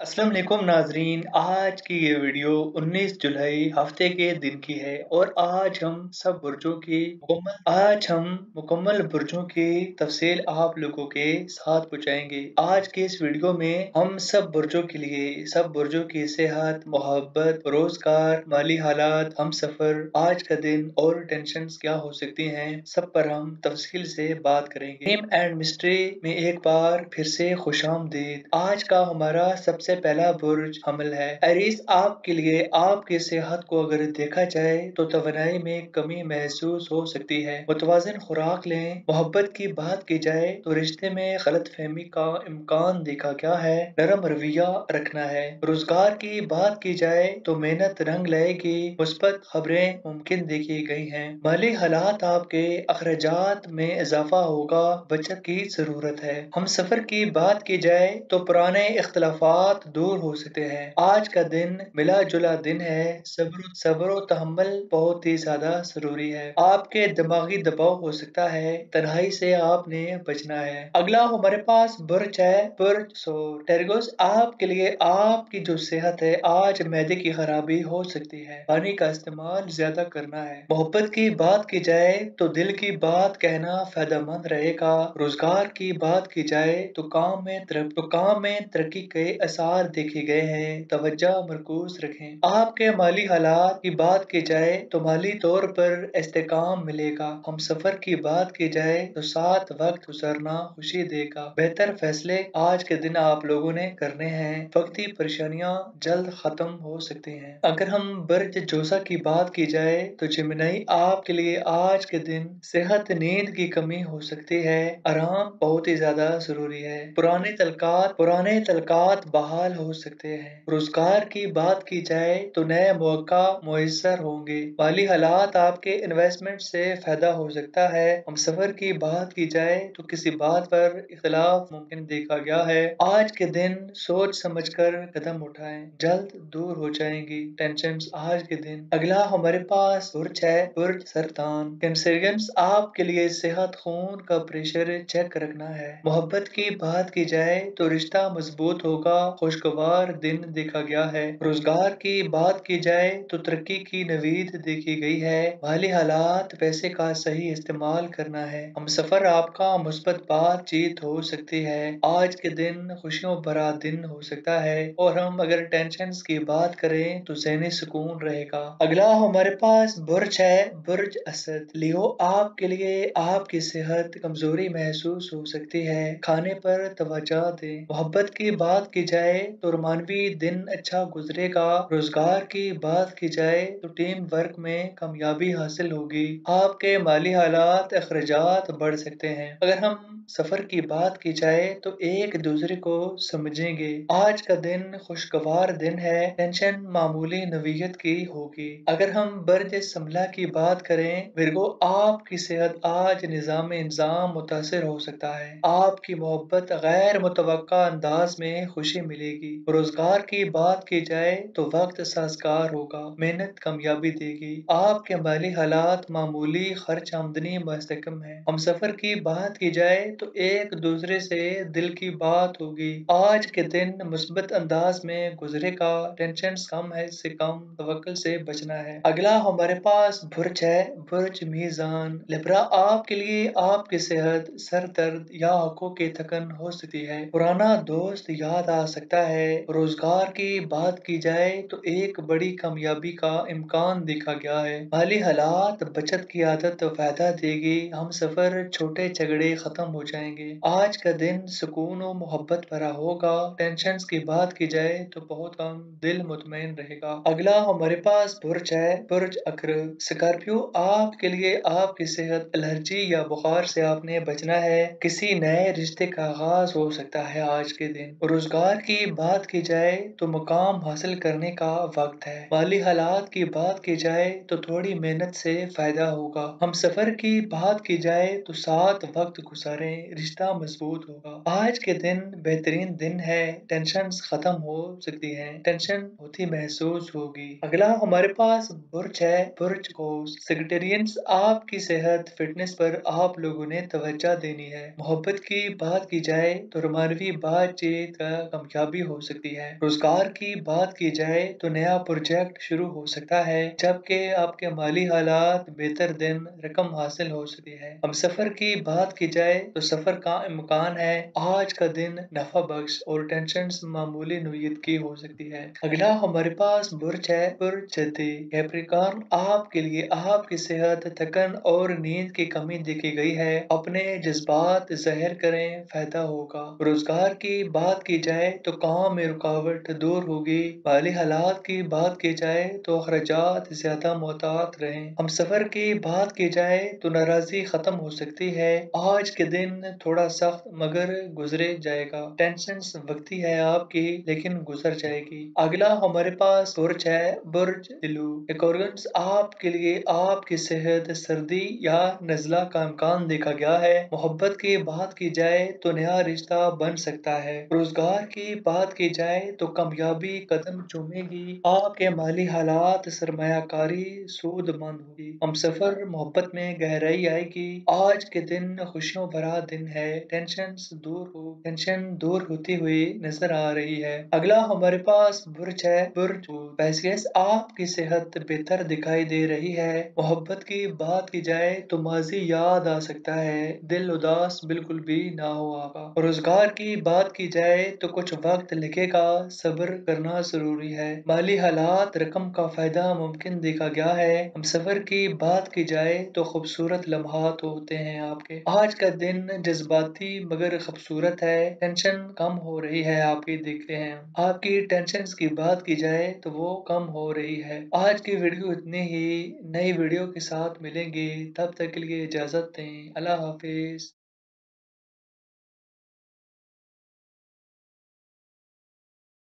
अस्सलाम वालेकुम नाजरीन। आज की ये वीडियो 19 जुलाई हफ्ते के दिन की है और आज हम मुकम्मल बुर्जों की तफसील आप लोगों के साथ पहुंचाएंगे। आज के इस वीडियो में हम सब बुर्जों के लिए सब बुर्जों की सेहत, मोहब्बत, रोजगार, माली हालात, हम सफर, आज का दिन और टेंशन क्या हो सकती हैं, सब पर हम तफसील से बात करेंगे। क्राइम एंड मिस्ट्री में एक बार फिर से खुशामदीद। आज का हमारा सबसे पहला बुर्ज हमल है। एरीज, आपके लिए आपकी सेहत को अगर देखा जाए तो तवानाई में कमी महसूस हो सकती है। मुतवाज़िन खुराक लें। मोहब्बत की बात की जाए तो रिश्ते में गलत फहमी का इम्कान देखा गया है। नरम रवैया रखना है। रोजगार की बात की जाए तो मेहनत रंग लाएगी। मुस्बत खबरें मुमकिन देखी गई हैं। माली हालात, आपके अखराजात में इजाफा होगा। बचत की जरूरत है। हम सफर की बात की जाए तो पुराने इख्तलाफात दूर हो सकते हैं। आज का दिन मिला जुला दिन है। सब्र तहम्मुल बहुत ही ज्यादा जरूरी है। आपके दिमागी दबाव हो सकता है, तन्हाई से आपने बचना है। अगला हमारे पास बुर्ज है, बुर्ज टेरगोस। आपके लिए आपकी जो सेहत है, आज मैदे की खराबी हो सकती है। पानी का इस्तेमाल ज्यादा करना है। मोहब्बत की बात की जाए तो दिल की बात कहना फायदेमंद रहेगा। रोजगार की बात की जाए तो काम में तरक्की के आसार देखे गए हैं। तवज्जो मरकूज रखें। आपके माली हालात की बात की जाए तो माली तौर पर इस्तेकाम मिलेगा। हम सफर की बात की जाए तो साथ वक्त गुजरना खुशी देगा। बेहतर फैसले आज के दिन आप लोगों ने करने हैं। वक्ती परेशानियां जल्द खत्म हो सकती हैं। अगर हम बर्ज जोसा की बात की जाए तो जिमनई, आपके लिए आज के दिन सेहत, नींद की कमी हो सकती है। आराम बहुत ही ज्यादा जरूरी है। पुराने तलकात बहाल हो सकते हैं। रोजगार की बात की जाए तो नए मौका मुयस्सर होंगे। माली हालात, आपके इन्वेस्टमेंट से फायदा हो सकता है। हम सफर की बात की जाए तो किसी बात पर इख्तलाफ मुमकिन देखा गया है। आज के दिन सोच समझकर कदम उठाएं, जल्द दूर हो जाएंगी टेंशन आज के दिन। अगला हमारे पास बुर्ज है, बुर्ज सरतान। कैंसरियंस, आपके लिए सेहत, खून का प्रेशर चेक रखना है। मोहब्बत की बात की जाए तो रिश्ता मजबूत होगा। खुशगवार दिन देखा गया है। रोजगार की बात की जाए तो तरक्की की नवीद देखी गई है। माली हालात, पैसे का सही इस्तेमाल करना है। हम सफर, आपका मुस्बत बातचीत हो सकती है। आज के दिन खुशियों भरा दिन हो सकता है और हम अगर टेंशन की बात करें तो ज़हनी सुकून रहेगा। अगला हमारे पास बुर्ज है, बुर्ज असद। लियो, आपके लिए आपकी सेहत कमजोरी महसूस हो सकती है। खाने पर तवज्जो दें। मोहब्बत की बात की जाए तो रोमानवी दिन अच्छा गुजरेगा। रोजगार की बात की जाए तो टीम वर्क में कामयाबी हासिल होगी। आपके माली हालात, अखराजात बढ़ सकते हैं। अगर हम सफर की बात की जाए तो एक दूसरे को समझेंगे। आज का दिन खुशगवार दिन है। टेंशन मामूली नवीयत की होगी। अगर हम बर्ज समला की बात करें, विरगो, आपकी सेहत आज निजाम इंजाम मुतासिर हो सकता है। आपकी मोहब्बत गैर मुतवक्का अंदाज में खुशी मिलेगी। रोजगार की बात की जाए तो वक्त साजगार होगा। मेहनत कामयाबी देगी। आपके माली हालात मामूली, खर्च आमदनी मुस्तकम है। हम सफर की बात की जाए तो एक दूसरे से दिल की बात होगी। आज के दिन मुस्बत अंदाज में गुजरेगा। टेंशन कम है, इससे कम तवक्कुल से बचना है। अगला हमारे पास बुर्ज है, बुर्ज मीजान। लिब्रा, आपके लिए आपकी सेहत, सर दर्द या आंखों की थकन हो सकती है। पुराना दोस्त याद आ सकता है। रोजगार की बात की जाए तो एक बड़ी कामयाबी का इम्कान देखा गया है। माली हालात, बचत की आदत फायदा देगी। हम सफर, छोटे झगड़े खत्म हो जाएंगे। आज का दिन सुकून और मोहब्बत भरा होगा। टेंशन की बात की जाए तो बहुत कम, दिल मुतमईन रहेगा। अगला हमारे पास बुर्ज है, बुर्ज अक्र। स्कॉर्पियो, आपके लिए आपकी सेहत, एलर्जी या बुखार से आपने बचना है। किसी नए रिश्ते का आगाज हो सकता है आज के दिन। रोजगार की बात की जाए तो मुकाम हासिल करने का वक्त है। माली हालात की बात की जाए तो थोड़ी मेहनत से फायदा होगा। हम सफर की बात की जाए तो साथ वक्त गुजारें, रिश्ता मजबूत होगा। आज के दिन बेहतरीन दिन है। टेंशन खत्म हो सकती है, टेंशन होती महसूस होगी। अगला हमारे पास बुर्ज है, बुर्ज कोस। सेक्रेटेरियंस, आपकी सेहत, फिटनेस पर आप लोगों ने तवज्जो देनी है। मोहब्बत की बात की जाए तो रोमानवी बातचीत का कामयाबी कामयाबी हो सकती है। रोजगार की बात की जाए तो नया प्रोजेक्ट शुरू हो सकता है, जबकि आपके माली हालात बेहतर दिन रकम हासिल हो सकती है। हम सफर की बात की जाए तो सफर का इम्कान है। आज का दिन नफा बख्श और टेंशन मामूली नोयत की हो सकती है। अगला हमारे पास बुर्ज है, बुर्ज जदी कैप्रिकॉर्न। आपके लिए आपकी सेहत, थकन और नींद की कमी देखी गई है। अपने जज्बात जाहिर करें, फायदा होगा। रोजगार की बात की जाए तो काम में रुकावट दूर होगी। माली हालात की बात की जाए तो अखराजात ज्यादा मोहतात रहें। हम सफर की बात की जाए तो नाराजगी खत्म हो सकती है। आज के दिन थोड़ा सख्त मगर गुजरे जाएगा। टेंशन वक्ती है आपकी, लेकिन गुजर जाएगी। अगला हमारे पास बुर्ज है, बुर्ज इलू एकॉर्गन्स। आपके लिए आपकी सेहत, सर्दी या नजला का इम्कान देखा गया है। मोहब्बत की बात की जाए तो नया रिश्ता बन सकता है। रोजगार की बात की जाए तो कामयाबी कदम चूमेगी। आपके माली हालात, सरमायाकारी सूदमंद होगी। हम सफर मोहब्बत में गहराई आएगी। आज के दिन खुशियों भरा दिन है। टेंशन दूर होती हुई नजर आ रही है। अगला हमारे पास बुर्ज है, बुर्ज पैसियस। आपकी सेहत बेहतर दिखाई दे रही है। मोहब्बत की बात की जाए तो माजी याद आ सकता है। दिल उदास बिल्कुल भी ना हो आपका। रोजगार की बात की जाए तो कुछ वक्त लगेगा, सब्र करना जरूरी है। माली हालात, रकम का फायदा मुमकिन देखा गया है। हम सफर की बात की जाए तो खूबसूरत लम्हात होते हैं आपके। आज का दिन जज्बाती मगर खूबसूरत है। टेंशन कम हो रही है आपकी, देखते हैं आपकी टेंशन की बात की जाए तो वो कम हो रही है। आज की वीडियो इतनी ही। नई वीडियो के साथ मिलेंगे, तब तक के लिए इजाजत दें। अल्लाह हाफिज।